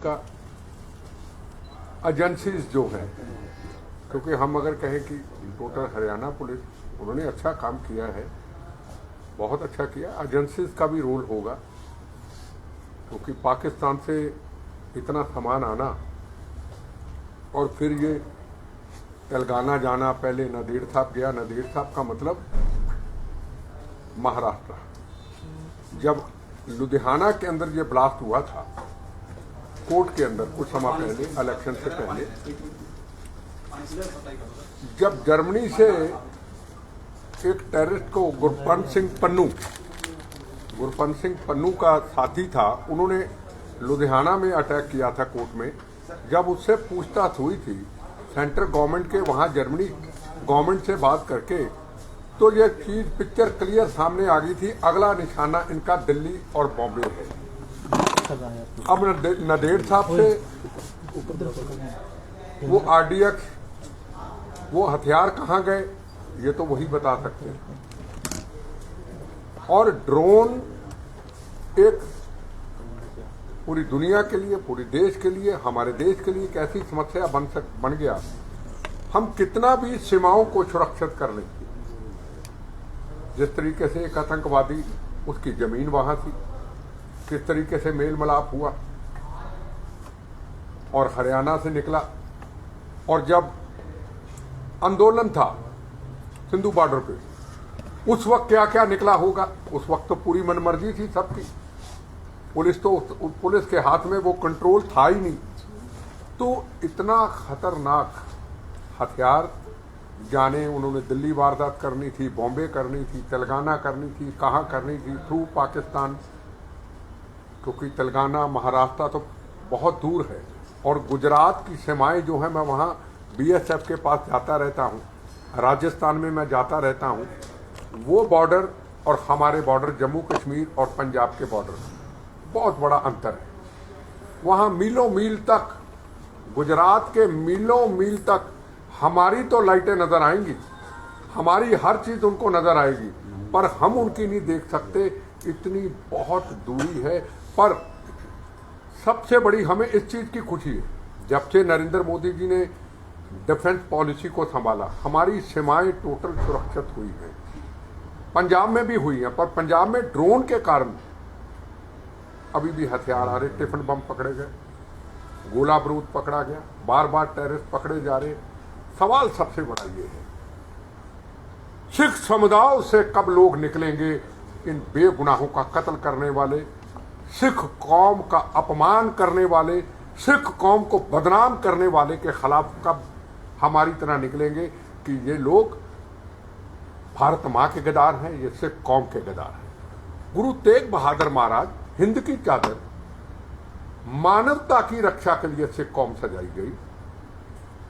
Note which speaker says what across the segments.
Speaker 1: का एजेंसीज जो हैं, क्योंकि हम अगर कहें कि टोटल हरियाणा पुलिस उन्होंने अच्छा काम किया है, बहुत अच्छा किया। एजेंसीज का भी रोल होगा, क्योंकि पाकिस्तान से इतना सामान आना और फिर ये तेलंगाना जाना, पहले नांदेड़ साहब गया, नांदेड़ साहब का मतलब महाराष्ट्र। जब लुधियाना के अंदर ये ब्लास्ट हुआ था कोर्ट के अंदर कुछ समय पहले, इलेक्शन से पहले, जब जर्मनी से एक टेररिस्ट को गुरपंत सिंह पन्नू का साथी था, उन्होंने लुधियाना में अटैक किया था कोर्ट में। जब उससे पूछताछ हुई थी सेंट्रल गवर्नमेंट के, वहां जर्मनी गवर्नमेंट से बात करके, तो ये चीज पिक्चर क्लियर सामने आ गई थी। अगला निशाना इनका दिल्ली और बॉम्बे है। अब नांदेड़ साहब से वो आरडीएक्स, वो हथियार कहाँ गए, ये तो वही बता सकते हैं। और ड्रोन एक पूरी दुनिया के लिए, पूरी देश के लिए, हमारे देश के लिए एक ऐसी समस्या बन गया। हम कितना भी सीमाओं को सुरक्षित कर लें, जिस तरीके से एक आतंकवादी, उसकी जमीन वहां थी, किस तरीके से मेल मिलाप हुआ और हरियाणा से निकला। और जब आंदोलन था सिंधु बॉर्डर पे, उस वक्त क्या क्या निकला होगा। उस वक्त तो पूरी मनमर्जी थी सबकी, पुलिस के हाथ में वो कंट्रोल था ही नहीं। तो इतना खतरनाक हथियार, जाने उन्होंने दिल्ली वारदात करनी थी, बॉम्बे करनी थी, तेलंगाना करनी थी, कहाँ करनी थी, थ्रू पाकिस्तान, क्योंकि तेलंगाना महाराष्ट्र तो बहुत दूर है। और गुजरात की सीमाएं जो है, मैं वहाँ बीएसएफ के पास जाता रहता हूँ, राजस्थान में मैं जाता रहता हूँ। वो बॉर्डर और हमारे बॉर्डर, जम्मू कश्मीर और पंजाब के बॉर्डर, बहुत बड़ा अंतर है। वहाँ मीलों मील तक, गुजरात के मीलों मील तक हमारी तो लाइटें नजर आएंगी, हमारी हर चीज उनको नजर आएगी, पर हम उनकी नहीं देख सकते, इतनी बहुत दूरी है। पर सबसे बड़ी हमें इस चीज की खुशी है, जब से नरेंद्र मोदी जी ने डिफेंस पॉलिसी को संभाला, हमारी सीमाएं टोटल सुरक्षित हुई हैं। पंजाब में भी हुई हैं, पर पंजाब में ड्रोन के कारण अभी भी हथियार आ रहे, टिफिन बम पकड़े गए, गोला बारूद पकड़ा गया, बार बार टेररिस्ट पकड़े जा रहे। सवाल सबसे बड़ा ये है, सिख समुदाय से कब लोग निकलेंगे, इन बेगुनाहों का कत्ल करने वाले, सिख कौम का अपमान करने वाले, सिख कौम को बदनाम करने वाले के खिलाफ कब हमारी तरह निकलेंगे कि ये लोग भारत माँ के गद्दार हैं, ये सिख कौम के गद्दार हैं। गुरु तेग बहादुर महाराज, हिंद की चादर, मानवता की रक्षा के लिए सिख कौम सजाई गई।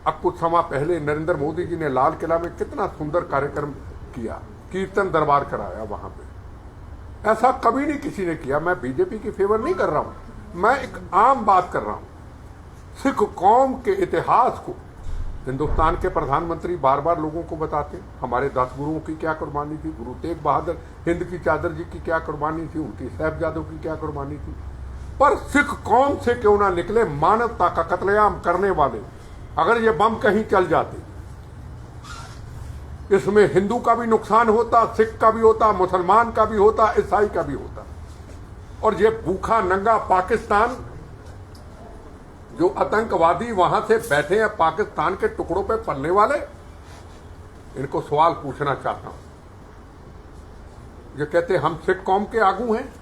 Speaker 1: अब कुछ समय पहले नरेंद्र मोदी जी ने लाल किला में कितना सुंदर कार्यक्रम किया, कीर्तन दरबार कराया वहां पे। ऐसा कभी नहीं किसी ने किया। मैं बीजेपी की फेवर नहीं कर रहा हूं, मैं एक आम बात कर रहा हूं। सिख कौम के इतिहास को हिंदुस्तान के प्रधानमंत्री बार बार लोगों को बताते, हमारे 10 गुरुओं की क्या कुर्बानी थी, गुरु तेग बहादुर हिंद की चादर जी की क्या कुर्बानी थी, उनकी साहिबजादों की क्या कुर्बानी थी। पर सिख कौम से क्यों ना निकले मानवता का कत्लेआम करने वाले। अगर ये बम कहीं चल जाते, इसमें हिंदू का भी नुकसान होता, सिख का भी होता, मुसलमान का भी होता, ईसाई का भी होता। और ये भूखा नंगा पाकिस्तान, जो आतंकवादी वहां से बैठे हैं पाकिस्तान के टुकड़ों पे पलने वाले, इनको सवाल पूछना चाहता हूं। ये कहते हम सिख कौम के आगू हैं,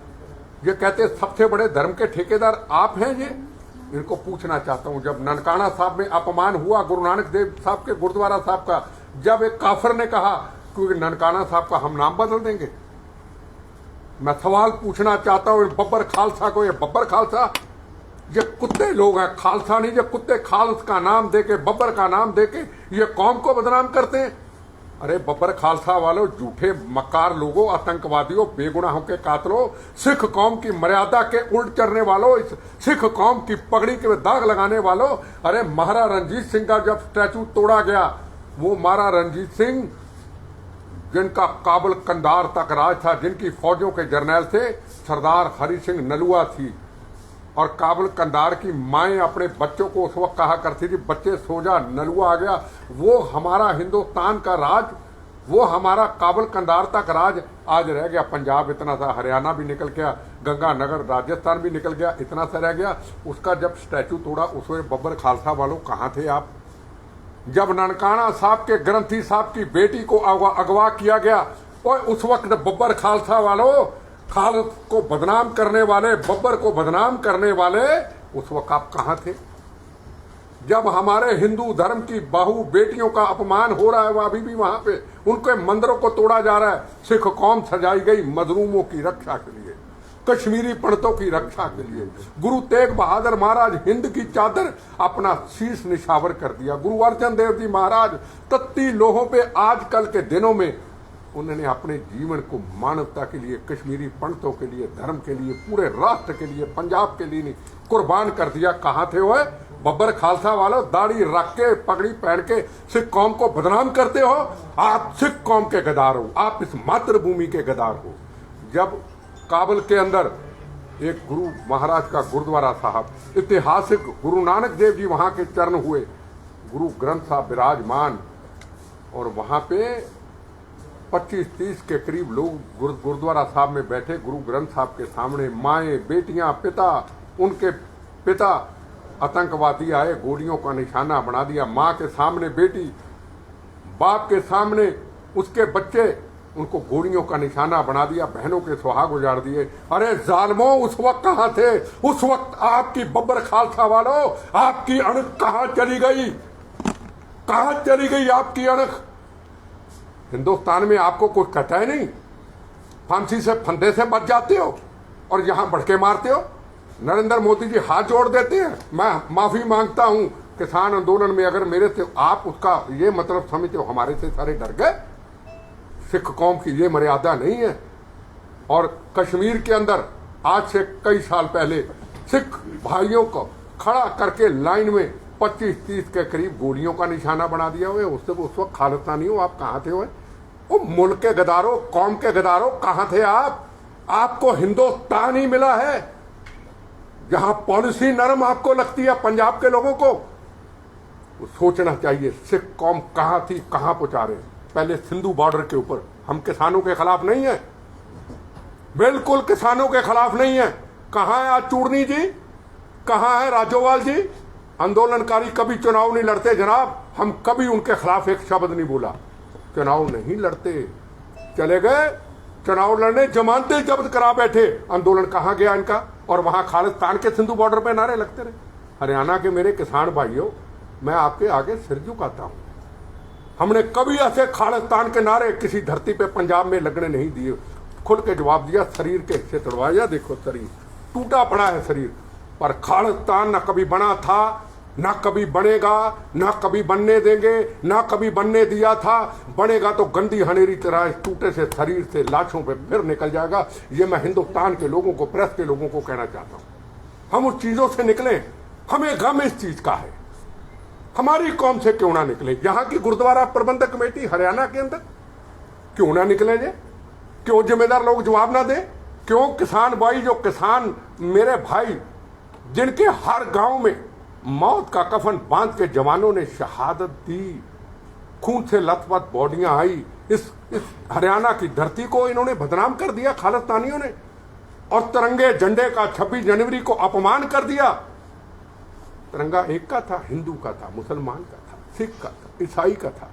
Speaker 1: ये कहते सबसे बड़े धर्म के ठेकेदार आप हैं। ये इनको पूछना चाहता हूं, जब ननकाना साहब में अपमान हुआ गुरु नानक देव साहब के गुरुद्वारा साहब का, जब एक काफिर ने कहा कि ननकाना साहब का हम नाम बदल देंगे, मैं सवाल पूछना चाहता हूं बब्बर खालसा को। ये बब्बर खालसा, ये कुत्ते लोग हैं, खालसा नहीं, ये कुत्ते खाल्स का नाम देके, बब्बर का नाम देके ये कौम को बदनाम करते हैं। अरे बब्बर खालसा वालों, झूठे मक्कार लोगों, आतंकवादियों, बेगुनाहों के कातलों, सिख कौम की मर्यादा के उल्ट चढ़ने वालों, सिख कौम की पगड़ी के दाग लगाने वालों। अरे महाराजा रणजीत सिंह का जब स्टैचू तोड़ा गया, वो महाराजा रणजीत सिंह जिनका काबुल कंधार तक राज था, जिनकी फौजों के जर्नैल थे, सरदार हरि सिंह नलुआ थी, और काबुल कंधार की माएँ अपने बच्चों को उस वक्त कहा करती थी, बच्चे सो जा, नलुआ आ गया। वो हमारा हिंदुस्तान का राज, वो हमारा काबुल कंधार तक राज आज रह गया। पंजाब इतना सा, हरियाणा भी निकल गया, गंगानगर राजस्थान भी निकल गया, इतना सा रह गया। उसका जब स्टैचू तोड़ा उसमें बब्बर खालसा वालों कहाँ थे आप? जब ननकाना साहब के ग्रंथी साहब की बेटी को अगवा किया गया, और उस वक्त बब्बर खालसा वालों, खालद को बदनाम करने वाले, बब्बर को बदनाम करने वाले, उस वक्त आप कहाँ थे? जब हमारे हिंदू धर्म की बहू बेटियों का अपमान हो रहा है, वो अभी भी वहां पे उनके मंदिरों को तोड़ा जा रहा है। सिख कौम सजाई गई मजलूमों की रक्षा के लिए, कश्मीरी पंडितों की रक्षा के लिए। गुरु तेग बहादुर महाराज हिंद की चादर अपना शीश निछावर कर दिया। गुरु अर्जन देव जी महाराज तत्ती लोहों पे आजकल के दिनों में उन्होंने अपने जीवन को मानवता के लिए, कश्मीरी पंडितों के लिए, धर्म के लिए, पूरे राष्ट्र के लिए, पंजाब के लिए कुर्बान कर दिया। कहाँ थे वो? बब्बर खालसा वालों, दाढ़ी रख के, पगड़ी पहन के सिख कौम को बदनाम करते हो। आप सिख कौम के गद्दार हो, आप इस मातृभूमि के गद्दार हो। जब काबुल के अंदर एक गुरु महाराज का गुरुद्वारा साहब, ऐतिहासिक गुरु नानक देव जी वहां के चरण हुए, गुरु ग्रंथ साहब विराजमान, और वहां पे 25-30 के करीब लोग गुरुद्वारा साहब में बैठे। गुरु ग्रंथ साहब के सामने माएँ, बेटियां, पिता, उनके पिता आतंकवादी आए, गोलियों का निशाना बना दिया। माँ के सामने बेटी, बाप के सामने उसके बच्चे, उनको गोलियों का निशाना बना दिया, बहनों के सुहाग उजाड़ दिए। अरे जालमों, उस वक्त कहाँ थे? उस वक्त आपकी बब्बर खालसा वालों, आपकी अणख कहाँ चली गई? कहाँ चली गई आपकी अणख? हिंदुस्तान में आपको कुछ कहता है नहीं? फांसी से, फंदे से बच जाते हो और यहां बढ़के मारते हो। नरेंद्र मोदी जी हाथ जोड़ देते हैं, मैं माफी मांगता हूं किसान आंदोलन में अगर मेरे से, आप उसका ये मतलब समझते हो हमारे से सारे डर गए? सिख कौम की ये मर्यादा नहीं है। और कश्मीर के अंदर आज से कई साल पहले सिख भाइयों को खड़ा करके लाइन में 25-30 के करीब गोलियों का निशाना बना दिया हुआ है। उससे उस वक्त खालिस्तानी हो, आप कहाँ थे? वो मुल्क के गदारों, कौम के गदारों, कहाँ थे आप? आपको हिंदुस्तान ही मिला है जहां पॉलिसी नरम आपको लगती है पंजाब के लोगों को। वो सोचना चाहिए सिख कौम कहाँ थी, कहाँ पहुंचा रहे। पहले सिंधु बॉर्डर के ऊपर हम किसानों के खिलाफ नहीं है, बिल्कुल किसानों के खिलाफ नहीं है। कहाँ है आज चूड़नी जी? कहाँ है राजोवाल जी? आंदोलनकारी कभी चुनाव नहीं लड़ते जनाब, हम कभी उनके खिलाफ एक शब्द नहीं बोला। चुनाव नहीं लड़ते, चले गए चुनाव लड़ने, जमानतें जब्त करा बैठे। आंदोलन कहाँ गया इनका? और वहां खालिस्तान के सिंधु बॉर्डर पे नारे लगते रहे। हरियाणा के मेरे किसान भाइयों, मैं आपके आगे सिर झुकाता हूं। हमने कभी ऐसे खालिस्तान के नारे किसी धरती पे पंजाब में लगने नहीं दिए। खुल के जवाब दिया, शरीर के हिस्से तोड़वाया, देखो शरीर टूटा पड़ा है शरीर। पर खालिस्तान न कभी बना था, ना कभी बनेगा, ना कभी बनने देंगे, ना कभी बनने दिया था। बनेगा तो गंदी हनेरी तरह टूटे से शरीर से लाशों पे फिर निकल जाएगा। ये मैं हिंदुस्तान के लोगों को, प्रेस के लोगों को कहना चाहता हूं। हम उस चीजों से निकले, हमें गम इस चीज का है। हमारी कौम से क्यों ना निकले? यहां की गुरुद्वारा प्रबंधक कमेटी हरियाणा के अंदर क्यों ना निकले? क्यों जिम्मेदार लोग जवाब ना दें? क्यों किसान भाई, जो किसान मेरे भाई, जिनके हर गांव में मौत का कफन बांध के जवानों ने शहादत दी, खून से लथपथ बॉडियां आई, इस हरियाणा की धरती को इन्होंने बदनाम कर दिया खालिस्तानियों ने। और तिरंगे झंडे का 26 जनवरी को अपमान कर दिया। तिरंगा एक का था, हिंदू का था, मुसलमान का था, सिख का था, ईसाई का था।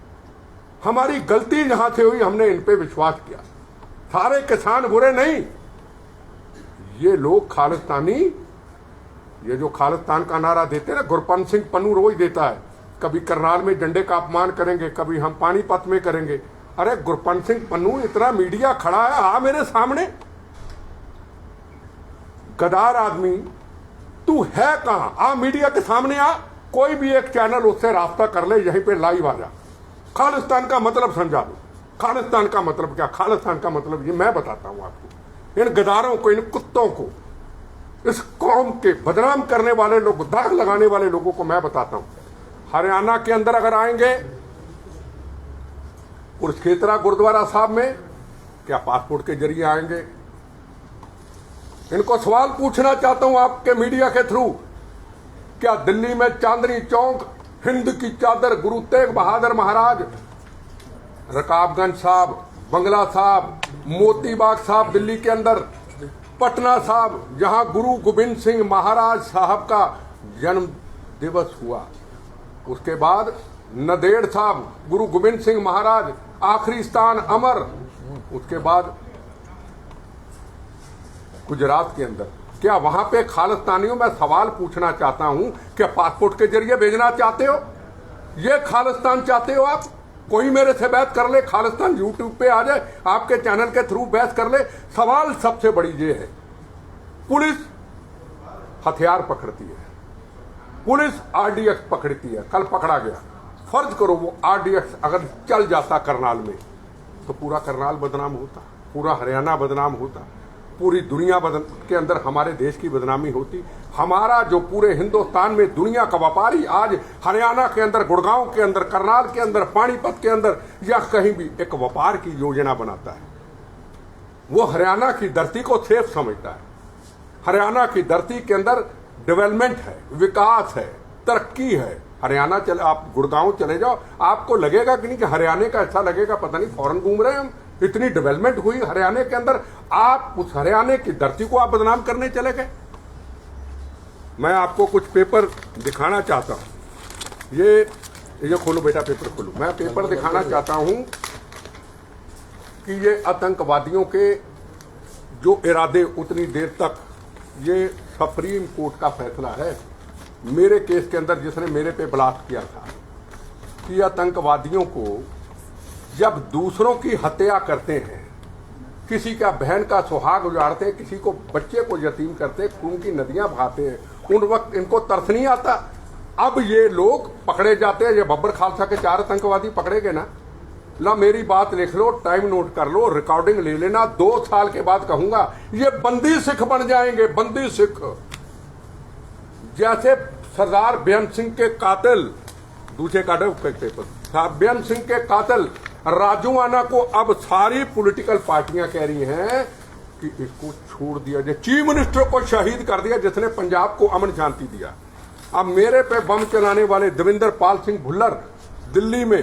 Speaker 1: हमारी गलती जहां से हुई, हमने इन पे विश्वास किया। सारे किसान बुरे नहीं, ये लोग खालिस्तानी, ये जो खालिस्तान का नारा देते हैं ना, गुरपंत सिंह पन्नू रोज देता है, कभी करनाल में झंडे का अपमान करेंगे, कभी हम पानीपत में करेंगे। अरे गुरपंत सिंह पन्नू, इतना मीडिया खड़ा है, आ मेरे सामने, गदार आदमी तू है कहां? आ मीडिया के सामने आ, कोई भी एक चैनल उससे रास्ता कर ले, यहीं पे लाइव आ जा, खालिस्तान का मतलब समझा दो। खालिस्तान का मतलब क्या? खालिस्तान का मतलब ये मैं बताता हूं आपको। इन गदारों को, इन कुत्तों को, इस कौम के बदनाम करने वाले लोग, दाग लगाने वाले लोगों को मैं बताता हूं। हरियाणा के अंदर अगर आएंगे कुरुक्षेत्र गुरुद्वारा साहब में, क्या पासपोर्ट के जरिए आएंगे? इनको सवाल पूछना चाहता हूं आपके मीडिया के थ्रू, क्या दिल्ली में चांदनी चौक, हिंद की चादर, गुरु तेग बहादुर महाराज, रकाबगंज साहब, बंगला साहब, मोतीबाग साहब दिल्ली के अंदर, पटना साहब जहां गुरु गोविंद सिंह महाराज साहब का जन्म दिवस हुआ, उसके बाद नदेड़ साहब, गुरु गोविंद सिंह महाराज आखिरी स्थान अमर, उसके बाद गुजरात के अंदर, क्या वहां पे खालिस्तानियों में सवाल पूछना चाहता हूं, क्या पासपोर्ट के जरिए भेजना चाहते हो? ये खालिस्तान चाहते हो आप? कोई मेरे से बहस कर ले, खालिस्तान यूट्यूब पे आ जाए, आपके चैनल के थ्रू बहस कर ले। सवाल सबसे बड़ी ये है, पुलिस हथियार पकड़ती है, पुलिस आरडीएक्स पकड़ती है, कल पकड़ा गया, फर्ज करो वो आरडीएक्स अगर चल जाता करनाल में तो पूरा करनाल बदनाम होता, पूरा हरियाणा बदनाम होता, पूरी दुनिया के अंदर हमारे देश की बदनामी होती। हमारा जो पूरे हिंदुस्तान में दुनिया का व्यापारी आज हरियाणा के अंदर, गुड़गांव के अंदर, करनाल के अंदर, पानीपत के अंदर या कहीं भी एक व्यापार की योजना बनाता है, वो हरियाणा की धरती को सेफ समझता है। हरियाणा की धरती के अंदर डेवलपमेंट है, विकास है, तरक्की है। हरियाणा चले, आप गुड़गांव चले जाओ, आपको लगेगा कि नहीं कि हरियाणा का ऐसा लगेगा पता नहीं फॉरेन घूम रहे हैं हम, इतनी डेवलपमेंट हुई हरियाणा के अंदर। आप उस हरियाणा की धरती को आप बदनाम करने चले गए। मैं आपको कुछ पेपर दिखाना चाहता हूं, ये खोलो बेटा, पेपर खोलो। मैं पेपर दिखाना चाहता हूं कि ये आतंकवादियों के जो इरादे, उतनी देर तक ये सुप्रीम कोर्ट का फैसला है मेरे केस के अंदर, जिसने मेरे पे ब्लास्ट किया था कि आतंकवादियों को जब दूसरों की हत्या करते हैं, किसी का बहन का सुहाग उजाड़ते हैं, किसी को बच्चे को यतीम करते, खून की नदियां बहाते हैं, उन वक्त इनको तरस नहीं आता। अब ये लोग पकड़े जाते हैं, ये बब्बर खालसा के 4 आतंकवादी पकड़े गए ना, ला मेरी बात लिख लो, टाइम नोट कर लो, रिकॉर्डिंग ले लेना, 2 साल के बाद कहूंगा ये बंदी सिख बन जाएंगे, बंदी सिख। जैसे सरदार बेअंत सिंह के कातिल, दूसरे का पेपर, बेअंत सिंह के कातिल राजूआना को अब सारी पॉलिटिकल पार्टियां कह रही हैं कि इसको छोड़ दिया जाए। चीफ मिनिस्टर को शहीद कर दिया जिसने पंजाब को अमन शांति दिया। अब मेरे पे बम चलाने वाले देवेंद्र पाल सिंह भुल्लर दिल्ली में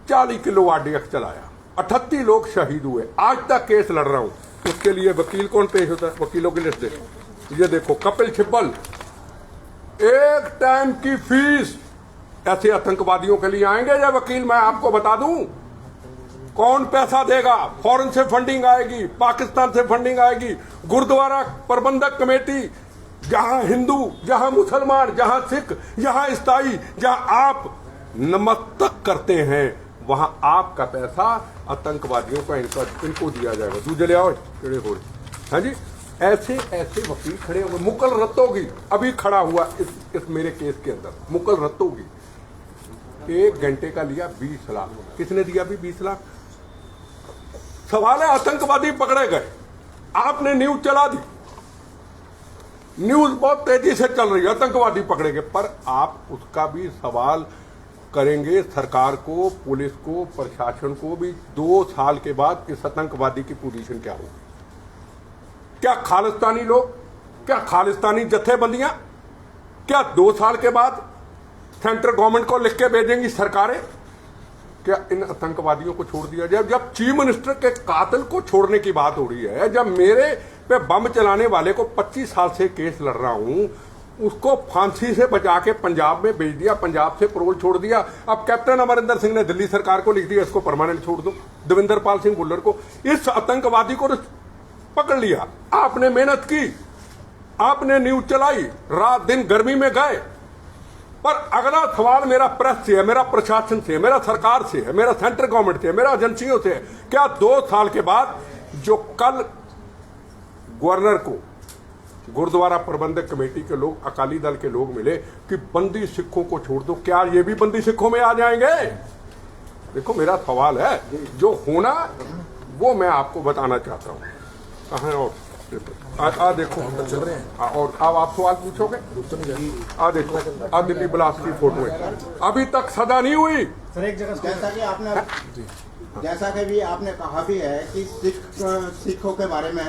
Speaker 1: 40 किलो आरडीएक्स चलाया, 38 लोग शहीद हुए। आज तक केस लड़ रहा हूं, उसके लिए वकील कौन पेश होता है? वकीलों की लिस्ट देखो, ये देखो कपिल सिब्बल, एक टाइम की फीस ऐसे आतंकवादियों के लिए आएंगे या वकील? मैं आपको बता दूं कौन पैसा देगा। फॉरेन से फंडिंग आएगी, पाकिस्तान से फंडिंग आएगी, गुरुद्वारा प्रबंधक कमेटी, जहां हिंदू, जहां मुसलमान, जहां सिख, जहां ईसाई, जहां आप नमस्तक करते हैं, वहां आपका पैसा आतंकवादियों का इनको दिया जाएगा। दूजे ले आओ केड़े हो रहे। हाँ जी, ऐसे ऐसे वकील खड़े हुए। मुकुल रत्तोगी अभी खड़ा हुआ इस मेरे केस के अंदर, मुकुल रत्तोगी 1 घंटे का लिया 20 लाख। किसने दिया भी 20 लाख? सवाल है आतंकवादी पकड़े गए, आपने न्यूज चला दी, न्यूज बहुत तेजी से चल रही है, आतंकवादी पकड़े गए, पर आप उसका भी सवाल करेंगे सरकार को, पुलिस को, प्रशासन को भी। 2 साल के बाद इस आतंकवादी की पोजीशन क्या होगी? क्या खालिस्तानी लोग, क्या खालिस्तानी जत्थेबंदियां, क्या 2 साल के बाद सेंट्रल गवर्नमेंट को लिख के भेजेंगी सरकारें क्या इन आतंकवादियों को छोड़ दिया जाए? जब चीफ मिनिस्टर के कातिल को छोड़ने की बात हो रही है, जब मेरे पे बम चलाने वाले को 25 साल से केस लड़ रहा हूं, उसको फांसी से बचा के पंजाब में भेज दिया, पंजाब से पैरोल छोड़ दिया। अब कैप्टन अमरिंदर सिंह ने दिल्ली सरकार को लिख दिया इसको परमानेंट छोड़ दो, देवेंद्र पाल सिंह भुल्लर को। इस आतंकवादी को पकड़ लिया, आपने मेहनत की, आपने न्यूज चलाई, रात दिन गर्मी में गए, पर अगला सवाल मेरा प्रेस से है, मेरा प्रशासन से है, मेरा सरकार से है, मेरा सेंट्रल गवर्नमेंट से है, मेरा एजेंसियों से है। क्या 2 साल के बाद जो कल गवर्नर को गुरुद्वारा प्रबंधक कमेटी के लोग, अकाली दल के लोग मिले कि बंदी सिखों को छोड़ दो, क्या ये भी बंदी सिखों में आ जाएंगे? देखो मेरा सवाल है, जो होना वो मैं आपको बताना चाहता हूं। कहाँ है? और देखो चल रहे हैं, और अब आप सवाल पूछोगे? देखो दिल्ली ब्लास्ट की फोटो है, अभी तक सजा नहीं हुई।
Speaker 2: सर एक जगह जैसा कि भी आपने कहा भी है कि सिखों के बारे में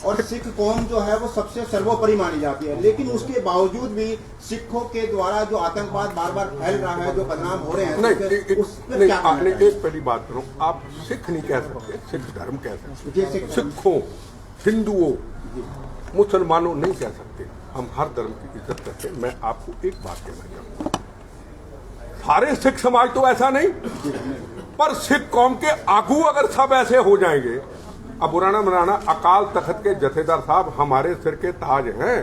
Speaker 2: और सिख कौम जो है वो सबसे सर्वोपरि मानी जाती है, लेकिन उसके बावजूद भी सिखों के द्वारा जो आतंकवाद बार बार फैल रहा है, जो बदनाम हो रहे हैं,
Speaker 1: नहीं, आपने एक पहली बात करो, आप सिख नहीं कह सकते, सिख धर्म कह सकते, सिखों, हिंदुओं, मुसलमानों नहीं कह सकते। हम हर धर्म की इज्जत करते हैं। मैं आपको एक बात कहना चाहूंगा, सारे सिख समाज तो ऐसा नहीं, पर सिख कौम के आगू अगर सब ऐसे हो जाएंगे, अब बुराना मनाना, अकाल तख्त के जथेदार साहब हमारे सिर के ताज हैं,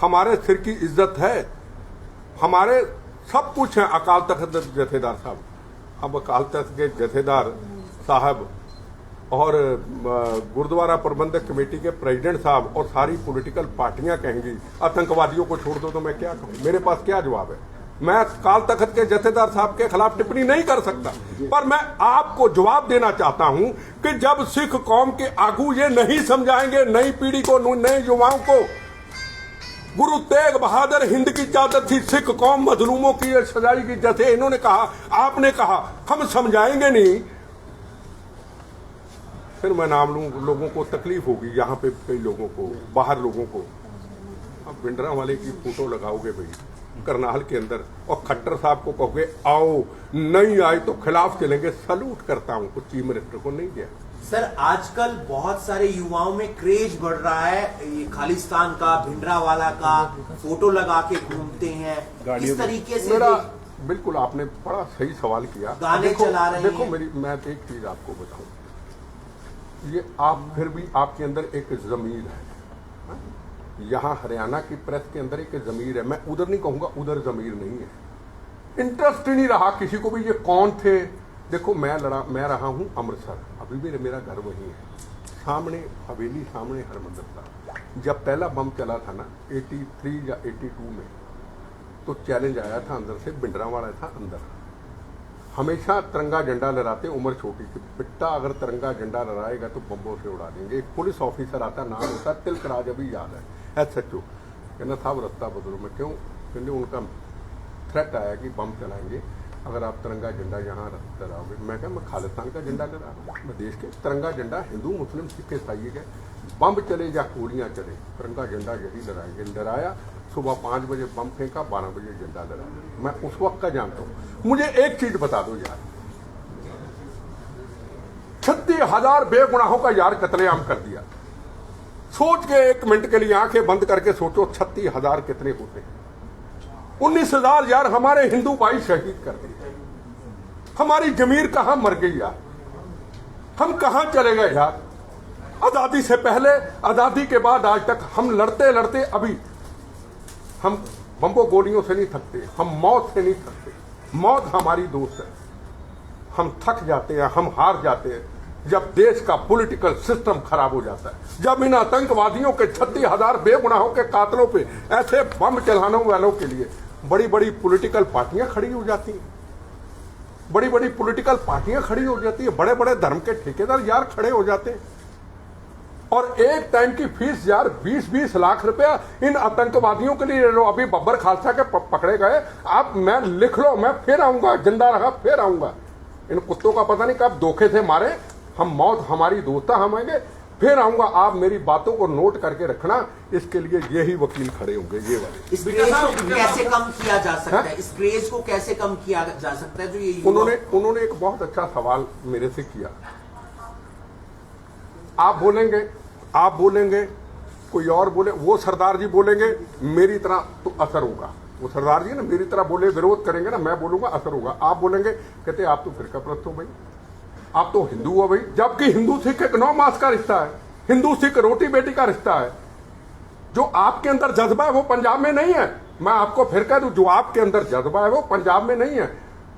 Speaker 1: हमारे सिर की इज्जत है, हमारे सब कुछ है अकाल तख्त जथेदार साहब। अब अकाल तख्त के जथेदार साहब और गुरुद्वारा प्रबंधक कमेटी के प्रेसिडेंट साहब और सारी पॉलिटिकल पार्टियां कहेंगी आतंकवादियों को छोड़ दो, तो मैं क्या कहूं? मेरे पास क्या जवाब है? मैं अकाल तख्त के जथेदार साहब के खिलाफ टिप्पणी नहीं कर सकता, पर मैं आपको जवाब देना चाहता हूं कि जब सिख कौम के आगू ये नहीं समझाएंगे, नई पीढ़ी को, नए युवाओं को, गुरु तेग बहादुर हिंद की चादर थी, सिख कौम मजलूमों की सजाएगी, जैसे इन्होंने कहा, आपने कहा, हम समझाएंगे नहीं, फिर मैं नाम लूं, लोगों को तकलीफ होगी, यहाँ पे कई लोगों को, बाहर लोगों को। अब भिंडरा वाले की फोटो लगाओगे भाई करनाल के अंदर, और खट्टर साहब को कहोगे आओ, नहीं आए तो खिलाफ चलेंगे, सलूट करता हूं। कुछ चीफ मिनिस्टर को नहीं दिया।
Speaker 3: सर, आजकल बहुत सारे युवाओं में क्रेज बढ़ रहा है, ये खालिस्तान का, भिंडरावाला का फोटो लगा के घूमते हैं, इस तरीके से।
Speaker 1: मेरा बिल्कुल, आपने बड़ा सही सवाल किया।
Speaker 3: गाने चला रहे हैं।
Speaker 1: देखो मैं एक चीज आपको बताऊं, ये आप फिर भी आपके अंदर एक जमीर है, यहाँ हरियाणा की प्रेस के अंदर एक जमीर है, मैं उधर नहीं कहूंगा, उधर जमीर नहीं है, इंटरेस्ट ही नहीं रहा किसी को भी ये कौन थे। देखो मैं मैं रहा हूं अमृतसर, अभी भी मेरा घर वहीं है, सामने हवेली, सामने हरमंदिर साहब। जब पहला बम चला था ना 83 या 82 में, तो चैलेंज आया था अंदर से, भिंडरावाला था अंदर, हमेशा तिरंगा झंडा लहराते, उम्र छोटी थी, बेटा अगर तिरंगा झंडा लहराएगा तो बम्बों से उड़ा देंगे। एक पुलिस ऑफिसर आता, नाम होता तिलकराज, अभी याद है, SHO, कहना साहब रास्ता बदलो। मैं क्यों? क्योंकि उनका थ्रेट आया कि बम चलाएंगे अगर आप तिरंगा झंडा यहाँ लहराओगे। मैं क्या, मैं खालिस्तान का झंडा लहरा रहा हूँ, मैं देश के तिरंगा झंडा, हिंदू मुस्लिम सिख ईसाई गए, बम चले या गोलियां चले, तिरंगा झंडा यही लहराएंगे। लहराया, सुबह 5 बजे बम फेंका, 12 बजे झंडा लहराया। मैं उस वक्त का जानता हूं। मुझे एक चीज बता दो यार, 36,000 बेगुनाहों का यार कत्लेआम कर दिया। सोच के एक मिनट के लिए आंखें बंद करके सोचो, 36,000 कितने होते हैं? 19,000 यार हमारे हिंदू भाई शहीद कर दिए। हमारी जमीर कहां मर गई यार, हम कहां चले गए यार? आजादी से पहले, आजादी के बाद आज तक हम लड़ते लड़ते, अभी हम बम्बों गोलियों से नहीं थकते, हम मौत से नहीं थकते। मौत हमारी दोस्त है। हम थक जाते हैं, हम हार जाते हैं जब देश का पॉलिटिकल सिस्टम खराब हो जाता है, जब इन आतंकवादियों के 36,000 बेगुनाहों के कातलों पे ऐसे बम चलाने वालों के लिए बड़ी बड़ी पॉलिटिकल पार्टियां खड़ी हो जाती हैं, बड़ी बड़ी पॉलिटिकल पार्टियां खड़ी हो जाती है, बड़े बड़े धर्म के ठेकेदार यार खड़े हो जाते हैं, और एक टाइम की फीस यार 20-20 लाख रुपया इन आतंकवादियों के लिए लो। अभी बब्बर खालसा के पकड़े गए, आप मैं लिख लो, मैं फिर आऊंगा, जिंदा रहा फिर आऊंगा। इन कुत्तों का पता नहीं कब धोखे से मारे, हम मौत हमारी दोस्ता, हम आएंगे फिर आऊंगा। आप मेरी बातों को नोट करके रखना, इसके लिए यही वकील खड़े होंगे, ये वाले।
Speaker 3: इस क्रेज को कैसे कम किया जा सकता है? इस क्रेज को कैसे कम किया जा सकता है? जो ये
Speaker 1: उन्होंने एक बहुत अच्छा सवाल मेरे से किया। आप बोलेंगे कोई और बोले, वो सरदार जी बोलेंगे मेरी तरह तो असर होगा, वो सरदार जी ना मेरी तरह बोले, विरोध करेंगे ना, मैं बोलूंगा असर होगा। आप बोलेंगे, कहते आप तो फिरका प्रस्त हो भाई, आप तो हिंदू हो भाई, जबकि हिंदू सिख एक 9 मास का रिश्ता है, हिंदू सिख रोटी बेटी का रिश्ता है। जो आपके अंदर जज्बा है वो पंजाब में नहीं है। मैं आपको फिर कह दूं, जो आपके अंदर जज्बा है वो पंजाब में नहीं है,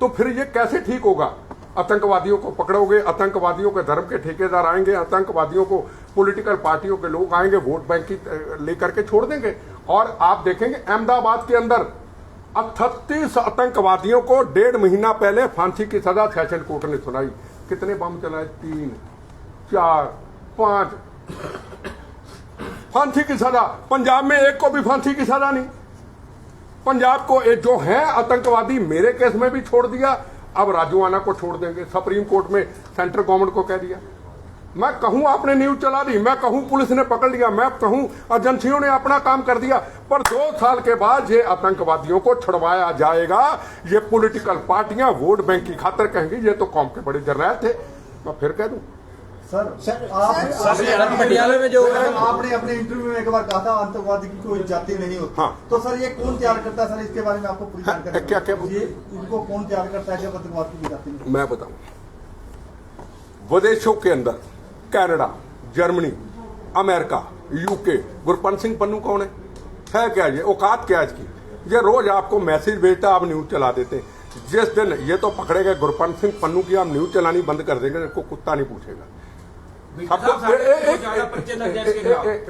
Speaker 1: तो फिर ये कैसे ठीक होगा? आतंकवादियों को पकड़ोगे, आतंकवादियों के धर्म के ठेकेदार आएंगे, आतंकवादियों को पॉलिटिकल पार्टियों के लोग आएंगे, वोट बैंक की लेकर के छोड़ देंगे। और आप देखेंगे अहमदाबाद के अंदर 38 आतंकवादियों को 1.5 महीना पहले फांसी की सजा सेशन कोर्ट ने सुनाई। कितने बम चलाए? 3, 4, 5 फांसी की सजा। पंजाब में एक को भी फांसी की सजा नहीं। पंजाब को जो है आतंकवादी, मेरे केस में भी छोड़ दिया, अब राजूआना को छोड़ देंगे। सुप्रीम कोर्ट में सेंट्रल गवर्नमेंट को कह दिया। मैं कहूं आपने न्यूज चला दी, मैं कहूं पुलिस ने पकड़ लिया, मैं कहूं एजेंसियों ने अपना काम कर दिया, पर 2 साल के बाद ये आतंकवादियों को छुड़वाया जाएगा। ये पॉलिटिकल पार्टियां वोट बैंक की खातिर कहेंगी ये तो कौम के बड़े जर्नैल थे। मैं फिर कह दूं
Speaker 2: सर
Speaker 4: पटियाला में जो
Speaker 2: आपने अपने इंटरव्यू में एक बार कहा था आतंकवादी की कोई जाति नहीं होती।
Speaker 1: हाँ।
Speaker 2: तो सर ये कौन तैयार करता है? सर इसके बारे में आपको पूरी जानकारी
Speaker 1: क्या
Speaker 2: ये इनको कौन तैयार करता है जब आतंकवाद की जाति नहीं?
Speaker 1: मैं बताऊं, विदेशों के अंदर Canada, Germany, America, UK, Gurpant Singh Pannu कौन है क्या? ये औकात क्या है इसकी? ये रोज आपको मैसेज भेजता, आप न्यूज चला देते। जिस दिन ये तो पकड़े गए गुरपंत सिंह पन्नू की, आप न्यूज चलानी बंद कर देंगे, इनको कुत्ता नहीं पूछेगा।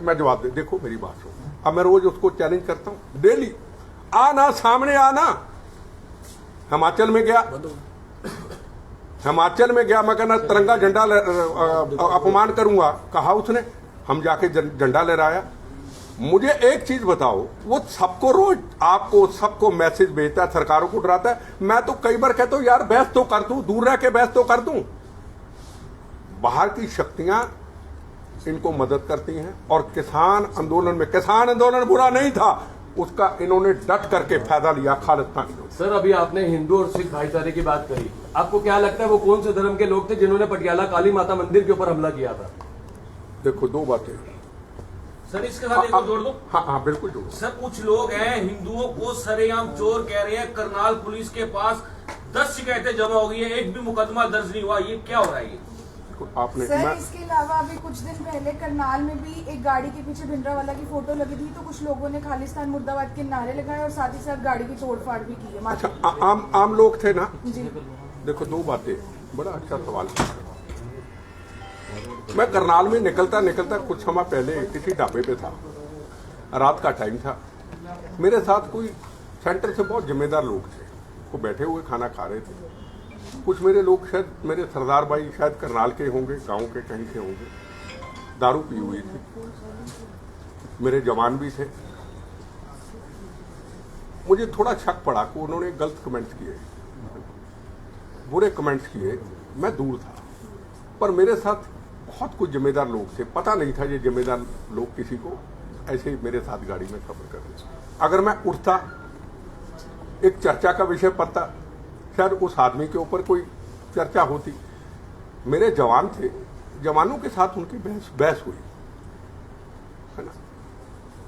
Speaker 1: मैं जवाब दे, देखो मेरी बात सुनो, अब मैं रोज उसको चैलेंज करता हूं डेली, आना सामने आना। हिमाचल में गया, मैं कहना तिरंगा झंडा अपमान करूंगा, कहा उसने, हम जाके झंडा लहराया। मुझे एक चीज बताओ, वो सबको रोज आपको सबको मैसेज भेजता है, सरकारों को डराता है। मैं तो कई बार कहता हूं यार बहस तो कर दूं, दूर रह के बहस तो कर दूं। बाहर की शक्तियां इनको मदद करती हैं, और किसान आंदोलन बुरा नहीं था, उसका इन्होंने डट करके फायदा लिया खालिस्तानियों।
Speaker 4: सर अभी आपने हिंदू और सिख भाईचारे की बात करी, आपको क्या लगता है वो कौन से धर्म के लोग थे जिन्होंने पटियाला काली माता मंदिर के ऊपर हमला किया था?
Speaker 1: देखो 2 बातें
Speaker 5: सर, इसके साथ एक और जोड़ दो।
Speaker 1: हाँ बिल्कुल जोड़।
Speaker 5: सर कुछ लोग हैं हिंदुओं को सरेआम चोर कह रहे हैं। करनाल पुलिस के पास 10 शिकायतें जमा हो गई है, एक भी मुकदमा दर्ज नहीं हुआ। ये क्या हो रहा है? ये
Speaker 1: आपने
Speaker 6: सर इसके अलावा अभी कुछ दिन पहले करनाल में भी एक गाड़ी के पीछे भिंडरावाला की फोटो लगी थी, तो कुछ लोगों ने खालिस्तान मुर्दाबाद के नारे लगाए और साथ ही साथ गाड़ी की तोड़फाड़ भी की है।
Speaker 1: अच्छा, आम लोग थे ना
Speaker 6: जी।
Speaker 1: देखो 2 बातें, बड़ा अच्छा सवाल। मैं करनाल में निकलता कुछ समय पहले किसी ढाबे पे था, रात का टाइम था। मेरे साथ कोई सेंटर से बहुत जिम्मेदार लोग थे, वो बैठे हुए खाना खा रहे थे। कुछ मेरे लोग, शायद मेरे सरदार भाई शायद करनाल के होंगे, गांव के कहीं से होंगे, दारू पी हुई थी। मेरे जवान भी थे। मुझे थोड़ा शक पड़ा कि उन्होंने गलत कमेंट्स किए, बुरे कमेंट्स किए। मैं दूर था, पर मेरे साथ बहुत कुछ जिम्मेदार लोग थे। पता नहीं था ये जिम्मेदार लोग किसी को ऐसे ही मेरे साथ गाड़ी में सफर कर रहे। अगर मैं उठता, एक चर्चा का विषय पता, शायद उस आदमी के ऊपर कोई चर्चा होती। मेरे जवान थे, जवानों के साथ उनकी बहस हुई है ना,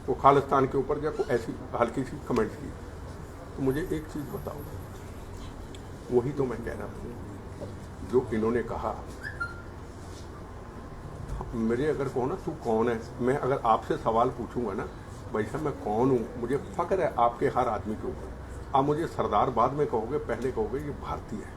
Speaker 1: वो खालिस्तान के ऊपर जब ऐसी हल्की सी कमेंट की। तो मुझे एक चीज बताओ, वही तो मैं कह रहा था जो इन्होंने कहा। मेरे अगर कहो ना तू कौन है, मैं अगर आपसे सवाल पूछूंगा ना भाई साहब मैं कौन हूं, मुझे फख्र है आपके हर आदमी के ऊपर। आप मुझे सरदार बाद में कहोगे, पहले कहोगे ये भारतीय है,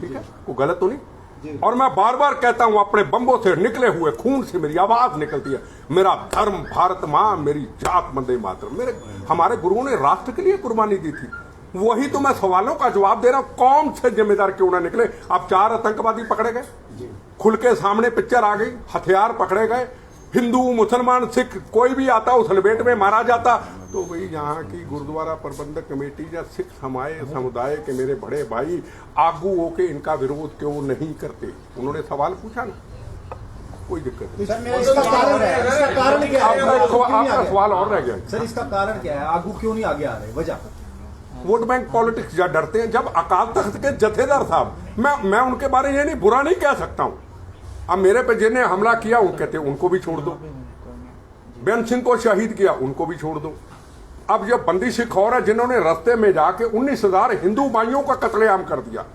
Speaker 1: ठीक है, कोई गलत तो नहीं। और मैं बार बार कहता हूं, अपने बम्बों से निकले हुए खून से मेरी आवाज निकलती है, मेरा धर्म भारत मां, मेरी जात वंदे मातरम। मेरे हमारे गुरुओं ने राष्ट्र के लिए कुर्बानी दी थी। वही तो मैं सवालों का जवाब दे रहा हूं। कौन से जिम्मेदार क्यों ना निकले। अब 4 आतंकवादी पकड़े गए, खुल के सामने पिक्चर आ गई, हथियार पकड़े गए, हिंदू मुसलमान सिख कोई भी आता उस लपेट में मारा जाता। तो भाई यहाँ की गुरुद्वारा प्रबंधक कमेटी या सिख समुदाय के मेरे बड़े भाई आगू होके इनका विरोध क्यों नहीं करते? उन्होंने सवाल पूछा ना, कोई दिक्कत नहीं।
Speaker 2: सर मेरा इसका कारण क्या है?
Speaker 1: आपका सवाल और रह गया
Speaker 2: सर इसका कारण क्या है? आगू क्यों नहीं आगे आ रहे? वजह
Speaker 1: वोट बैंक पॉलिटिक्स या डरते हैं। जब अकाल तख्त के जथेदार साहब, मैं उनके बारे में नहीं बुरा नहीं कह सकता हूं। अब मेरे पे जिन्हें हमला किया उन कहते उनको भी छोड़ दो, बेन सिंह को शहीद किया उनको भी छोड़ दो। अब जो बंदी सिख और है जिन्होंने रास्ते में जाके 19,000 हिंदू भाइयों का कत्लेआम कर दिया।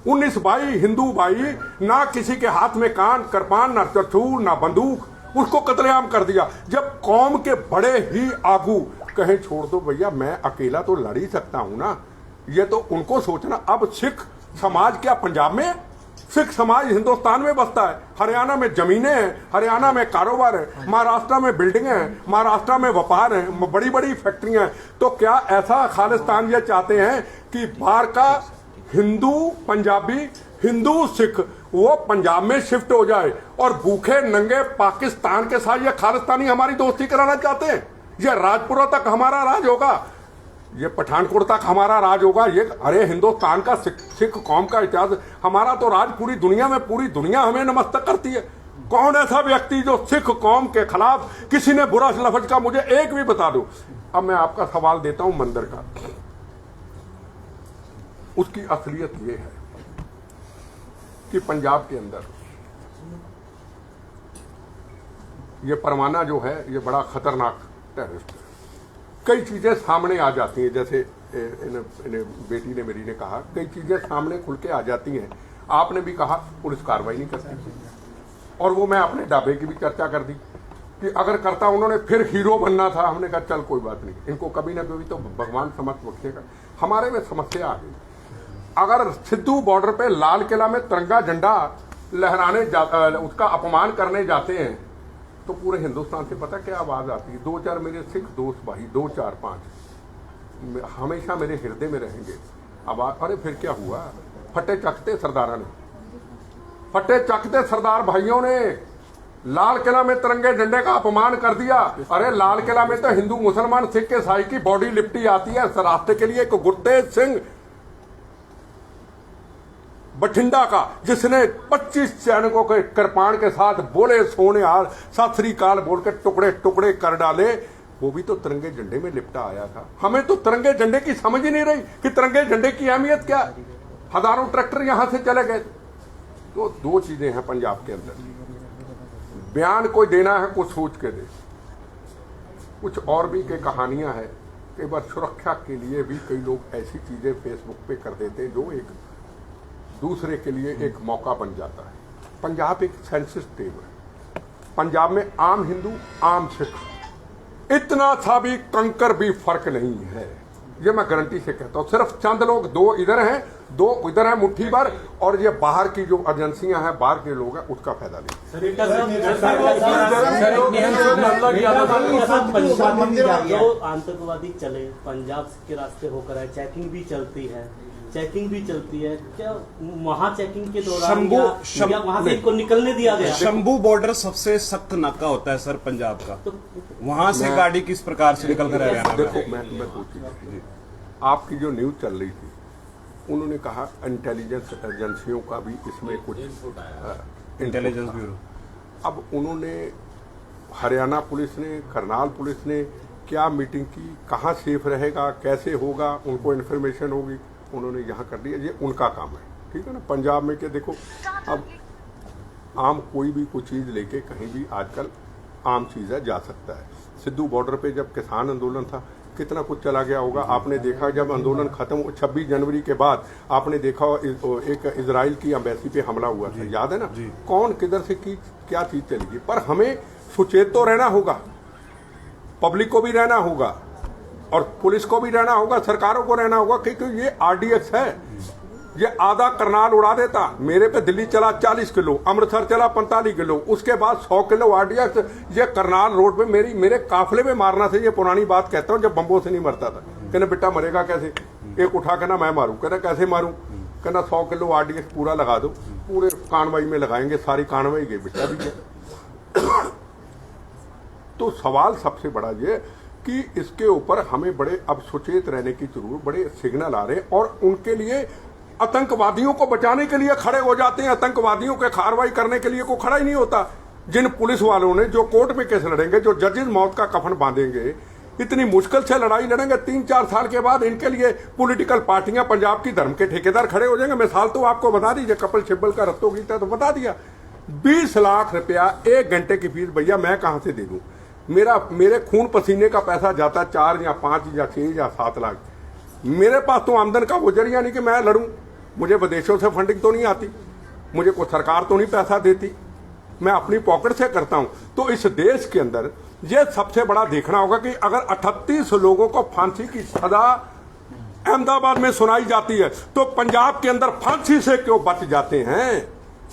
Speaker 1: 19 भाई हिंदू भाई, ना किसी के हाथ में कान कृपान, ना चरचूर, ना बंदूक, उसको कत्लेआम कर दिया। जब कौम के बड़े ही आगू कहें छोड़ दो भैया, मैं अकेला तो लड़ ही सकता हूं ना, ये तो उनको सोचना। अब सिख समाज क्या पंजाब में है? सिख समाज हिंदुस्तान में बसता है। हरियाणा में जमीनें हैं, हरियाणा में कारोबार है, महाराष्ट्र में बिल्डिंगें हैं, महाराष्ट्र में व्यापार है, बड़ी बड़ी फैक्ट्रियां हैं। तो क्या ऐसा खालिस्तान ये चाहते हैं कि बाहर का हिंदू पंजाबी, हिंदू सिख वो पंजाब में शिफ्ट हो जाए और भूखे नंगे पाकिस्तान के साथ ये खालिस्तानी हमारी दोस्ती कराना चाहते हैं? ये राजपुरा तक हमारा राज होगा, ये पठानकोट तक हमारा राज होगा। ये अरे हिंदुस्तान का सिख कौम का इतिहास, हमारा तो राज पूरी दुनिया में, पूरी दुनिया हमें नमस्ते करती है। कौन ऐसा व्यक्ति जो सिख कौम के खिलाफ किसी ने बुरा लफ्ज का, मुझे एक भी बता दो। अब मैं आपका सवाल देता हूं मंदिर का। उसकी असलियत यह है कि पंजाब के अंदर ये परवाना जो है ये बड़ा खतरनाक टेररिस्ट है। कई चीजें सामने आ जाती हैं, जैसे इन्हें बेटी ने मेरी ने कहा, कई चीजें सामने खुल के आ जाती हैं। आपने भी कहा पुलिस कार्रवाई नहीं करती, और वो मैं अपने ढाबे की भी चर्चा कर दी कि अगर करता उन्होंने फिर हीरो बनना था। हमने कहा चल कोई बात नहीं, इनको कभी ना कभी तो भगवान समझ बख्शेगा। हमारे में समस्या आ गई, अगर सिद्धू बॉर्डर पे लाल किला में तिरंगा झंडा लहराने उसका अपमान करने जाते हैं तो पूरे हिंदुस्तान से पता क्या आवाज आती है। 2-4 मेरे सिख दोस्त भाई, 2-4-5 हमेशा मेरे हृदय में रहेंगे। आवाज, अरे फिर क्या हुआ, फटे चकते सरदारा ने, फटे चकते सरदार भाइयों ने लाल किला में तिरंगे झंडे का अपमान कर दिया। अरे लाल किला में तो हिंदू मुसलमान सिख ईसाई की बॉडी लिपटी आती है। इस रास्ते के लिए एक गुरतेज सिंह बठिंडा का, जिसने 25 सैनिकों के कृपाण के साथ बोले सोने हाल सत श्री अकाल बोल के टुकड़े टुकड़े कर डाले, वो भी तो तिरंगे झंडे में लिपटा आया था। हमें तो तिरंगे झंडे की समझ ही नहीं रही कि तिरंगे झंडे की अहमियत क्या है। हजारों ट्रैक्टर यहां से चले गए। तो 2 चीजें हैं पंजाब के अंदर, बयान कोई देना है कुछ सोच के दे, कुछ और भी कई कहानियां हैं। कई बार सुरक्षा के लिए भी कई लोग ऐसी चीजें फेसबुक पे कर देते हैं जो एक दूसरे के लिए एक मौका बन जाता है। पंजाब एक सेंसिटिव है। पंजाब में आम हिंदू आम सिख इतना सा भी कंकर भी फर्क नहीं है, ये मैं गारंटी से कहता हूं। सिर्फ चंद लोग, 2 इधर हैं 2 इधर हैं मुट्ठी भर, और ये बाहर की जो एजेंसियां हैं, बाहर के लोग हैं, उसका फायदा नहीं।
Speaker 7: जो आतंकवादी चले पंजाब के रास्ते होकर है, चेकिंग भी चलती है, क्या वहाँ चेकिंग के दौरान या वहाँ से इनको निकलने दिया गया?
Speaker 8: शंभू बॉर्डर सबसे सख्त नाका होता है सर पंजाब का, तो वहाँ से गाड़ी किस प्रकार से निकल कर हरियाणा?
Speaker 1: देखो मैं आपकी जो न्यूज चल रही थी, उन्होंने कहा इंटेलिजेंस एजेंसियों का भी इसमें कुछ
Speaker 8: इंटेलिजेंस ब्यूरो।
Speaker 1: अब उन्होंने हरियाणा पुलिस ने, करनाल पुलिस ने क्या मीटिंग की, कहाँ सेफ रहेगा, कैसे होगा, उनको इन्फॉर्मेशन होगी, उन्होंने यहाँ कर दिया। ये उनका काम है, ठीक है ना। पंजाब में के देखो, अब आम कोई भी कोई चीज लेके कहीं भी आजकल आम चीज है, जा सकता है। सिद्धू बॉर्डर पे जब किसान आंदोलन था कितना कुछ चला गया होगा। आपने देखा जब आंदोलन खत्म हो 26 जनवरी के बाद आपने देखा एक इजराइल की एम्बेसी पे हमला हुआ था, याद है ना। कौन किधर से की क्या चीज चलेगी, पर हमें सुचेत तो रहना होगा, पब्लिक को भी रहना होगा और पुलिस को भी रहना होगा, सरकारों को रहना होगा, क्योंकि ये आरडीएक्स है। ये आधा करनाल उड़ा देता। मेरे पे दिल्ली चला 40 किलो, अमृतसर चला 45 किलो, उसके बाद 100 किलो आरडीएक्स ये करनाल रोड पे मेरे काफिले में मारना था। ये पुरानी बात कहता हूँ, जब बम्बों से नहीं मरता था। कहना बेटा मरेगा कैसे, एक उठा के ना मैं मारूं, कहना कैसे मारूं, कहना 100 किलो आरडीएक्स पूरा लगा दो, पूरे कानवाई में लगाएंगे, सारी कानवाई गई, बेटा भी गया। तो सवाल सबसे बड़ा ये कि इसके ऊपर हमें बड़े अब सचेत रहने की जरूरत, बड़े सिग्नल आ रहे हैं और उनके लिए आतंकवादियों को बचाने के लिए खड़े हो जाते हैं। आतंकवादियों के कार्रवाई करने के लिए कोई खड़ा ही नहीं होता। जिन पुलिस वालों ने जो कोर्ट में केस लड़ेंगे, जो जजेस मौत का कफन बांधेंगे, इतनी मुश्किल से लड़ाई लड़ेंगे, 3-4 साल के बाद इनके लिए पॉलिटिकल पार्टियां पंजाब की धर्म के ठेकेदार खड़े हो जाएंगे। मिसाल तो आपको बता दीजिए, कपिल सिब्बल का रत्तो गीता तो बता दिया, 20 लाख रुपया 1 घंटे की फीस भैया मैं कहां से दे दूं। मेरे खून पसीने का पैसा जाता 4 या 5 या 6 या 7 लाख। मेरे पास तो आमदन का वो जरिया नहीं कि मैं लड़ूं। मुझे विदेशों से फंडिंग तो नहीं आती, मुझे कोई सरकार तो नहीं पैसा देती, मैं अपनी पॉकेट से करता हूं। तो इस देश के अंदर यह सबसे बड़ा देखना होगा कि अगर 38 लोगों को फांसी की सजा अहमदाबाद में सुनाई जाती है तो पंजाब के अंदर फांसी से क्यों बच जाते हैं?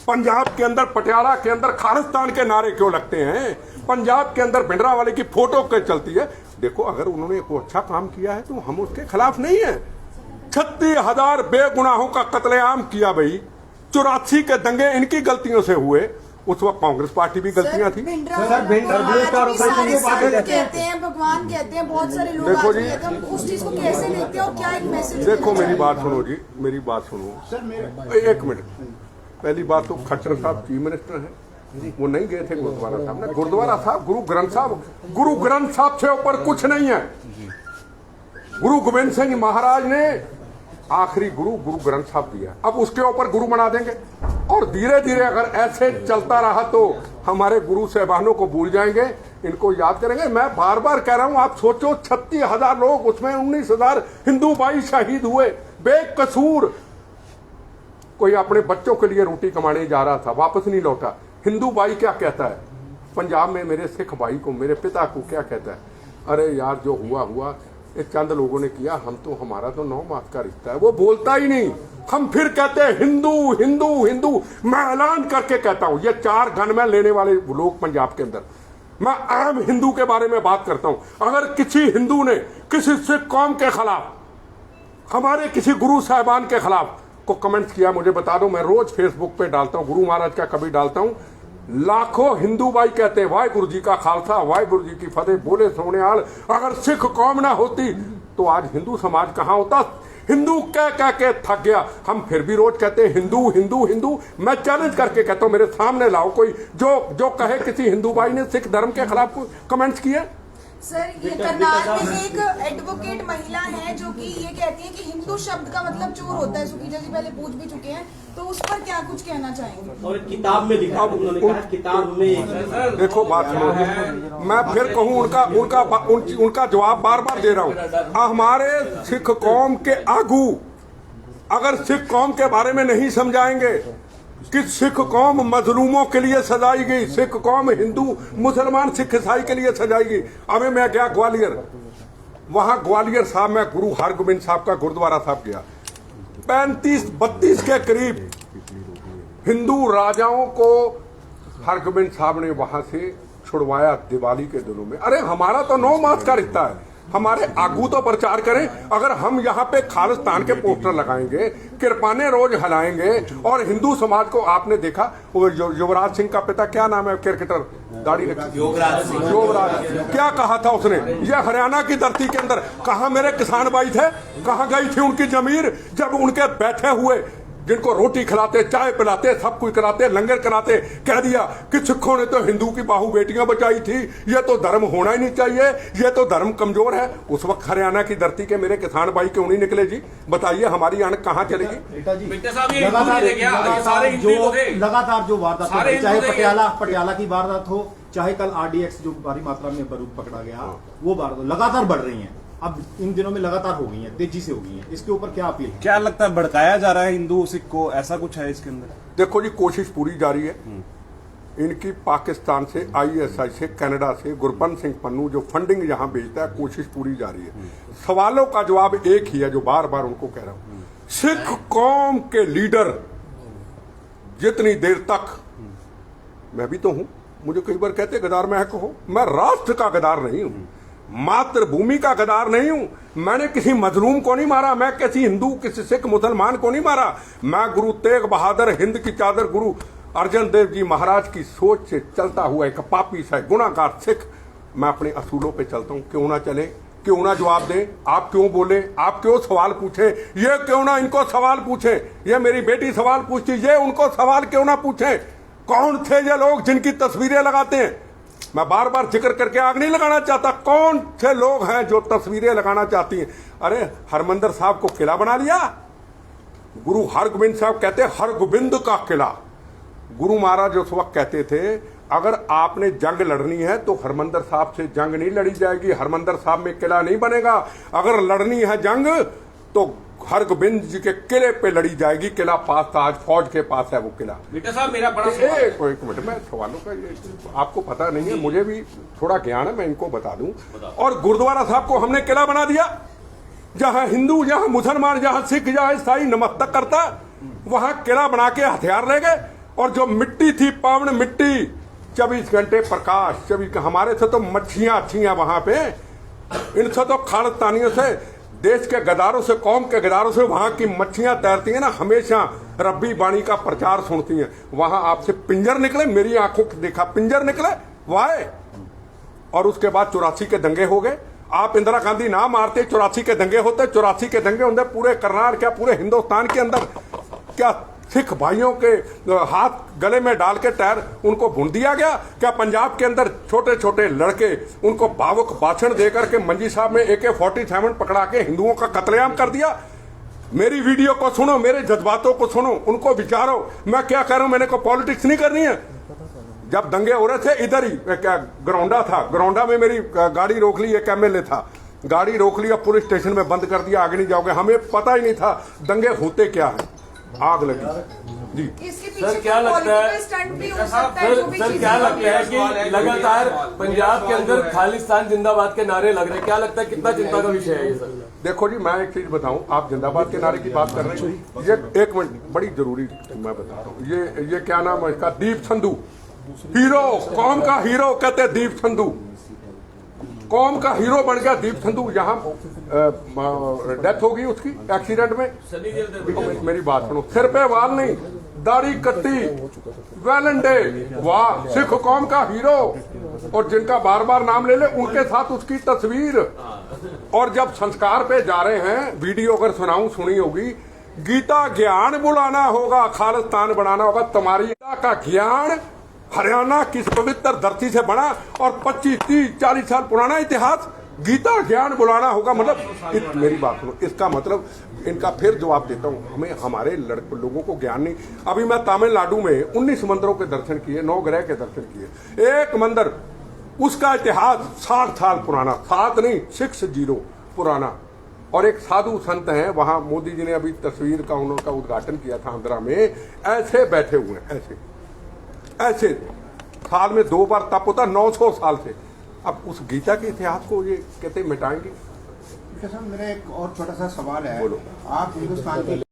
Speaker 1: पंजाब के अंदर पटियाला के अंदर खालिस्तान के नारे क्यों लगते हैं? पंजाब के अंदर भिंडरावाले की फोटो क्यों चलती है? देखो, अगर उन्होंने कोई अच्छा काम किया है तो हम उसके खिलाफ नहीं है। 36,000 बेगुनाहों का कत्लेआम किया भाई, 84 के दंगे इनकी गलतियों से हुए। उस वक्त कांग्रेस पार्टी भी गलतियां थी।
Speaker 6: कहते हैं भगवान कहते हैं, बहुत सारे लोग
Speaker 1: देखो जी,
Speaker 6: उस चीज को कैसे लेते हैं और क्या एक मैसेज?
Speaker 1: देखो मेरी बात सुनो जी, मेरी बात सुनो, 1 मिनट। पहली बात तो खट्टर साहब चीफ मिनिस्टर हैं, वो नहीं गए थे गुरुद्वारा साहब ने। गुरुद्वारा साहब गुरु ग्रंथ साहब से ऊपर कुछ नहीं है। गुरु गोविंद सिंह महाराज ने आखिरी गुरु ग्रंथ साहब दिया, अब उसके ऊपर गुरु बना देंगे और धीरे धीरे अगर ऐसे चलता रहा तो हमारे गुरु साहबानों को भूल जाएंगे, इनको याद करेंगे। मैं बार बार कह रहा हूं, आप सोचो 36,000 लोग, उसमें 19,000 हिंदू भाई शहीद हुए बेकसूर। कोई अपने बच्चों के लिए रोटी कमाने जा रहा था, वापस नहीं लौटा। हिंदू भाई क्या कहता है पंजाब में मेरे सिख भाई को, मेरे पिता को क्या कहता है? अरे यार जो हुआ हुआ, ये चंद लोगों ने किया, हम तो हमारा तो 9 मास का रिश्ता है। वो बोलता ही नहीं, हम फिर कहते हैं हिंदू हिंदू हिंदू। मैं ऐलान करके कहता हूं, ये 4 गनमैन लेने वाले लोग पंजाब के अंदर, मैं आम हिंदू के बारे में बात करता हूं। अगर किसी हिंदू ने किसी सिख कौम के खिलाफ, हमारे किसी गुरु साहिबान के खिलाफ को कमेंट्स किया, मुझे बता दो। मैं रोज फेसबुक पे डालता हूं, गुरु महाराज का कभी डालता हूं। लाखों हिंदू भाई कहते हैं वाहिगुरु जी का खालसा वाहिगुरु जी की फतेह, बोले सोनेहाल। अगर सिख कौम ना होती तो आज हिंदू समाज कहां होता? हिंदू कह कह के थक गया। हम फिर भी रोज कहते हैं हिंदू हिंदू हिंदू। मैं चैलेंज करके कहता हूं, मेरे सामने लाओ कोई जो कहे किसी हिंदू भाई ने सिख धर्म के खिलाफ कमेंट्स किए।
Speaker 6: सर, ये करनाल में एक एडवोकेट महिला है जो कि ये कहती है कि हिंदू शब्द का मतलब चोर होता है। सुखीजा जी पहले पूछ भी चुके हैं, तो उस पर क्या कुछ कहना चाहेंगे?
Speaker 7: और किताब में लिखा, उन्होंने कहा किताब में।
Speaker 1: देखो बात सुनो, मैं फिर कहूं उनका जवाब बार बार दे रहा हूं। हमारे सिख कौम के आगू अगर सिख कौम के बारे में नहीं समझाएंगे कि सिख कौम मजलूमों के लिए सजाई गई, सिख कौम हिंदू मुसलमान सिख ईसाई के लिए सजाई गई। अभी मैं गया ग्वालियर, वहां ग्वालियर साहब में गुरु हरगोबिंद साहब का गुरुद्वारा साहब गया। 35-32 के करीब हिंदू राजाओं को हरगोबिंद साहब ने वहां से छुड़वाया दिवाली के दिनों में। अरे हमारा तो 9 मास का रिश्ता है, हमारे आगू तो प्रचार करें। अगर हम यहाँ पे खालिस्तान के पोस्टर लगाएंगे, किरपाने रोज हलाएंगे और हिंदू समाज को, आपने देखा वो युवराज सिंह का पिता क्या नाम है क्रिकेटर, दाढ़ी युवराज, क्या कहा था उसने? ये हरियाणा की धरती के अंदर कहा मेरे किसान भाई थे, कहाँ गई थी उनकी जमीर जब उनके बैठे हुए जिनको रोटी खिलाते, चाय पिलाते, सब कुछ कराते, लंगर कराते, कह दिया कि सिखों ने तो हिंदू की बाहू बेटियां बचाई थी, ये तो धर्म होना ही नहीं चाहिए, ये तो धर्म कमजोर है। उस वक्त हरियाणा की धरती के मेरे किसान भाई क्यों नहीं निकले जी? बताइए हमारी अन्न कहाँ चलेगी?
Speaker 2: लगातार जो वारदात, चाहे पटियाला की वारदात हो, चाहे कल RDX जो भारी मात्रा में बरूद पकड़ा गया, वो वारदात लगातार बढ़ रही है। अब इन दिनों में लगातार हो गई है, तेजी से हो गई है। इसके ऊपर क्या अपील है?
Speaker 8: क्या लगता है भड़काया जा रहा है हिंदू सिख को, ऐसा कुछ है इसके अंदर?
Speaker 1: देखो जी, कोशिश पूरी जारी है इनकी। पाकिस्तान से, ISI से, कनाडा से गुरबंद सिंह पन्नू जो फंडिंग यहाँ भेजता है, कोशिश पूरी जारी है। सवालों का जवाब एक ही है जो बार बार उनको कह रहा हूं, सिख कौम के लीडर जितनी देर तक, मैं भी तो हूं, मुझे कई बार कहते गदार महक हो, मैं राष्ट्र का गदार नहीं हूं, मातृभूमि का गदार नहीं हूं। मैंने किसी मजलूम को नहीं मारा, मैं किसी हिंदू, किसी सिख मुसलमान को नहीं मारा। मैं गुरु तेग बहादुर हिंद की चादर गुरु अर्जन देव जी महाराज की सोच से चलता हुआ एक पापी सा गुनाहगार सिख, मैं अपने असूलों पे चलता हूं। क्यों ना चले, क्यों ना जवाब दें? आप क्यों बोले, आप क्यों सवाल पूछे? ये क्यों ना इनको सवाल पूछे? ये मेरी बेटी सवाल पूछती, ये उनको सवाल क्यों ना पूछे? कौन थे ये लोग जिनकी तस्वीरें लगाते हैं? मैं बार बार जिक्र करके आग नहीं लगाना चाहता, कौन से लोग हैं जो तस्वीरें लगाना चाहती हैं? अरे हरमंदिर साहब को किला बना लिया। गुरु हरगोबिंद साहब कहते हरगोबिंद का किला। गुरु महाराज उस वक्त कहते थे अगर आपने जंग लड़नी है तो हरमंदिर साहब से जंग नहीं लड़ी जाएगी, हरमंदिर साहब में किला नहीं बनेगा। अगर लड़नी है जंग तो हरगोबिंद जी के किले पे लड़ी जाएगी। किला पास था, आज फौज के पास है वो किला।
Speaker 5: बेटा साहब मेरा बड़ा
Speaker 1: एक मिनट, मैं सवालों का आपको पता नहीं है, मुझे भी थोड़ा ज्ञान है, मैं इनको बता दूं। और गुरुद्वारा साहब को हमने किला बना दिया, जहां हिंदू, जहां मुसलमान, जहां सिख, जहां ईसाई नमस्कार करता, वहां किला बना के हथियार ले गए। और जो मिट्टी थी, पावन मिट्टी, 24 घंटे प्रकाश, 24, हमारे से तो मच्छियां अच्छी हैं वहां पे, इनसे तो खालिस्तानियों से, देश के गदारों से, कौम के गदारों से वहां की मच्छियां तैरती हैं ना, हमेशा रब्बी बाणी का प्रचार सुनती हैं। वहां आपसे पिंजर निकले, मेरी आंखों से देखा पिंजर निकले वाह। और उसके बाद 84 के दंगे हो गए। आप इंदिरा गांधी ना मारते, 84 के दंगे होते। 84 के दंगे होते पूरे करनाल, क्या पूरे हिंदुस्तान के अंदर क्या सिख भाइयों के हाथ गले में डाल के टायर उनको भून दिया गया? क्या पंजाब के अंदर छोटे छोटे लड़के उनको भावुक भाषण देकर के मंजी साहब में AK-47 पकड़ा के हिंदुओं का कत्लेआम कर दिया? मेरी वीडियो को सुनो, मेरे जज्बातों को सुनो, उनको विचारो। मैं क्या कह रहा हूं, मैंने को पॉलिटिक्स नहीं करनी है। जब दंगे हो रहे थे इधर ही, क्या ग्राउंडा था, ग्राउंडा में मेरी गाड़ी रोक ली, एक MLA था, गाड़ी रोक लिया, पुलिस स्टेशन में बंद कर दिया, आगे नहीं जाओगे। हमें पता ही नहीं था दंगे होते क्या है, आग लगी जी।
Speaker 6: इसके
Speaker 4: सर
Speaker 6: पीछे
Speaker 4: क्या लगता है,
Speaker 6: पॉलिटिकल स्टंट भी हो सकता है, जो भी
Speaker 4: सर
Speaker 6: चीजें
Speaker 4: क्या
Speaker 6: हो रही
Speaker 4: लगता
Speaker 6: है।
Speaker 4: है कि लगातार पंजाब के अंदर खालिस्तान जिंदाबाद के नारे लग रहे हैं, क्या लगता है कितना चिंता का विषय है ये सर?
Speaker 1: देखो जी, मैं एक चीज बताऊं, आप जिंदाबाद के नारे की बात कर रहे हैं, ये एक मिनट, बड़ी जरूरी मैं बता रहा हूं। ये क्या नाम है इसका, दीप संधू, हीरो, कौम का हीरो कहते हैं दीप संधू, कौम का हीरो बन गया दीप संधू। यहाँ डेथ होगी उसकी एक्सीडेंट में, मेरी बात सुनो, सिर पे वाल नहीं, दाढ़ी कट्टी, वैलेंडे, वाह, सिख कौम का हीरो, और जिनका बार बार नाम ले ले उनके साथ उसकी तस्वीर। और जब संस्कार पे जा रहे हैं, वीडियो अगर सुनाऊं, सुनी होगी, गीता ज्ञान बुलाना होगा, खालिस्तान बनाना होगा, तुम्हारी गीता का ज्ञान हरियाणा किस पवित्र धरती से बना, और 25, 30, 40 साल पुराना इतिहास, गीता ज्ञान बुलाना होगा। मतलब मेरी बात सुनो, इसका मतलब इनका फिर जवाब देता हूं, हमें हमारे लोगों को ज्ञान नहीं। अभी मैं तमिलनाडु में 19 मंदिरों के दर्शन किए, 9 ग्रह के दर्शन किए। एक मंदिर, उसका इतिहास 60 साल पुराना, 7 नहीं 60 पुराना। और एक साधु संत हैं वहां, मोदी जी ने अभी तस्वीर का उनका उद्घाटन किया था आंध्रा में, ऐसे बैठे हुए हैं, ऐसे साल में 2 बार तप होता, 900 साल से। अब उस गीता के इतिहास को ये कहते मिटाएंगे?
Speaker 2: मेरा एक और छोटा सा सवाल है,
Speaker 1: बोलो।
Speaker 2: आप हिंदुस्तान के